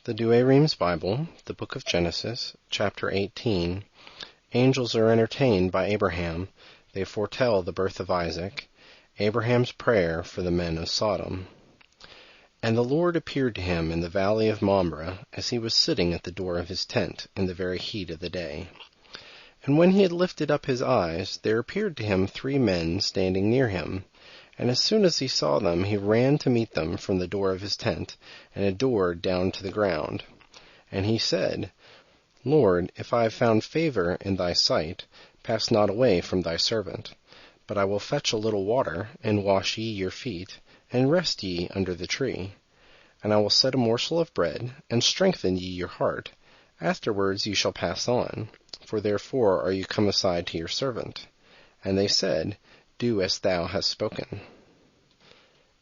The Douay-Rheims Bible, the book of Genesis, chapter 18. Angels are entertained by Abraham. They foretell the birth of Isaac. Abraham's prayer for the men of Sodom. And the Lord appeared to him in the valley of Mamre, as he was sitting at the door of his tent in the very heat of the day. And when he had lifted up his eyes, there appeared to him 3 men standing near him. And as soon as he saw them, he ran to meet them from the door of his tent, and adored down to the ground. And he said, Lord, if I have found favor in thy sight, pass not away from thy servant. But I will fetch a little water, and wash ye your feet, and rest ye under the tree. And I will set a morsel of bread, and strengthen ye your heart. Afterwards ye shall pass on, for therefore are you come aside to your servant. And they said, Do as thou hast spoken.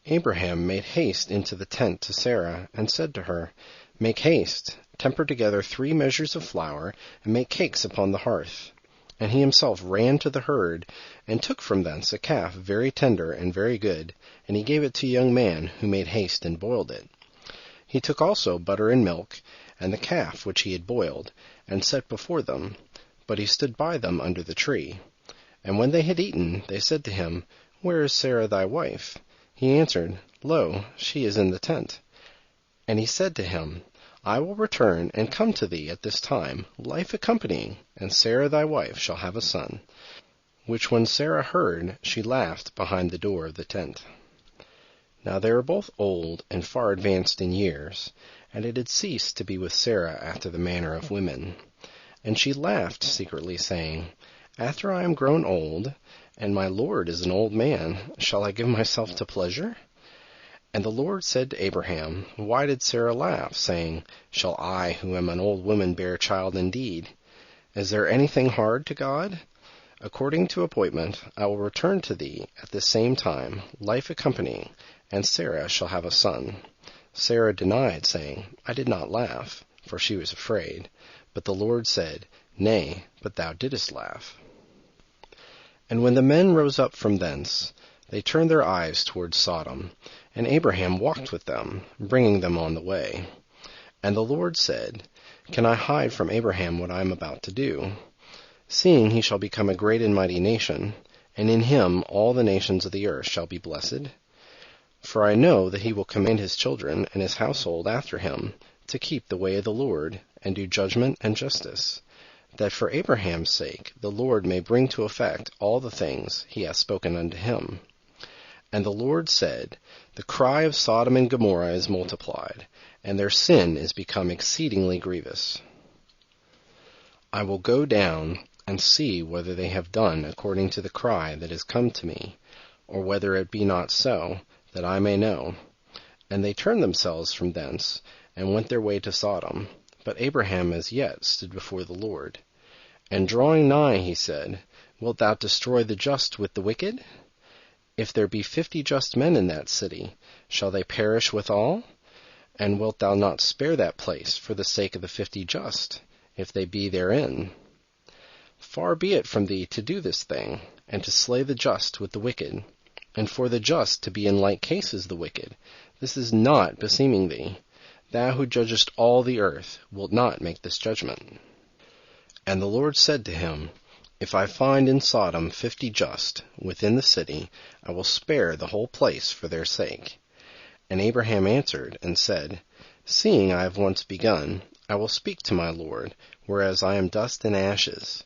Abraham made haste into the tent to Sarah, and said to her, Make haste, temper together 3 measures of flour, and make cakes upon the hearth. And he himself ran to the herd, and took from thence a calf very tender and very good, and he gave it to a young man, who made haste and boiled it. He took also butter and milk, and the calf which he had boiled, and set before them, but he stood by them under the tree. And when they had eaten, they said to him, Where is Sarah thy wife? He answered, Lo, she is in the tent. And he said to him, I will return and come to thee at this time, life accompanying, and Sarah thy wife shall have a son. Which when Sarah heard, she laughed behind the door of the tent. Now they were both old and far advanced in years, and it had ceased to be with Sarah after the manner of women. And she laughed secretly, saying, After I am grown old, and my Lord is an old man, shall I give myself to pleasure? And the Lord said to Abraham, Why did Sarah laugh, saying, Shall I, who am an old woman, bear a child indeed? Is there anything hard to God? According to appointment, I will return to thee at the same time, life accompanying, and Sarah shall have a son. Sarah denied, saying, I did not laugh, for she was afraid. But the Lord said, Nay, but thou didst laugh. And when the men rose up from thence, they turned their eyes toward Sodom, and Abraham walked with them, bringing them on the way. And the Lord said, Can I hide from Abraham what I am about to do? Seeing he shall become a great and mighty nation, and in him all the nations of the earth shall be blessed. For I know that he will command his children and his household after him to keep the way of the Lord, and do judgment and justice, that for Abraham's sake the Lord may bring to effect all the things he hath spoken unto him. And the Lord said, The cry of Sodom and Gomorrah is multiplied, and their sin is become exceedingly grievous. I will go down and see whether they have done according to the cry that is come to me, or whether it be not so, that I may know. And they turned themselves from thence, and went their way to Sodom. But Abraham as yet stood before the Lord. And drawing nigh, he said, Wilt thou destroy the just with the wicked? If there be 50 just men in that city, shall they perish withal? And wilt thou not spare that place for the sake of the 50 just, if they be therein? Far be it from thee to do this thing, and to slay the just with the wicked, and for the just to be in like case as the wicked. This is not beseeming thee. Thou who judgest all the earth wilt not make this judgment. And the Lord said to him, If I find in Sodom 50 just within the city, I will spare the whole place for their sake. And Abraham answered and said, Seeing I have once begun, I will speak to my Lord, whereas I am dust and ashes.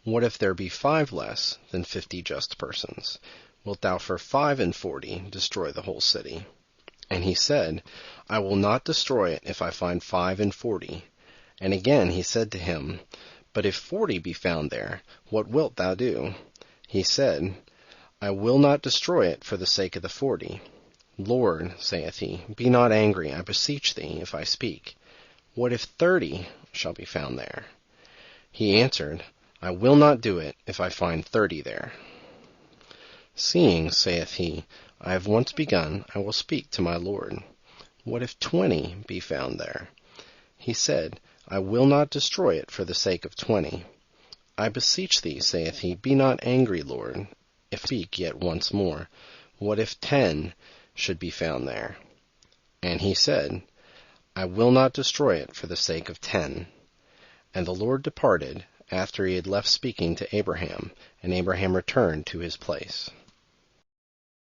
What if there be 5 less than 50 just persons? Wilt thou for 45 destroy the whole city? And he said, I will not destroy it if I find 45. And again he said to him, But if 40 be found there, what wilt thou do? He said, I will not destroy it for the sake of the 40. Lord, saith he, be not angry, I beseech thee, if I speak. What if 30 shall be found there? He answered, I will not do it if I find 30 there. Seeing, saith he, I have once begun, I will speak to my Lord. What if 20 be found there? He said, I will not destroy it for the sake of 20. I beseech thee, saith he, be not angry, Lord, if I speak yet once more. What if 10 should be found there? And he said, I will not destroy it for the sake of 10. And the Lord departed, after he had left speaking to Abraham, and Abraham returned to his place.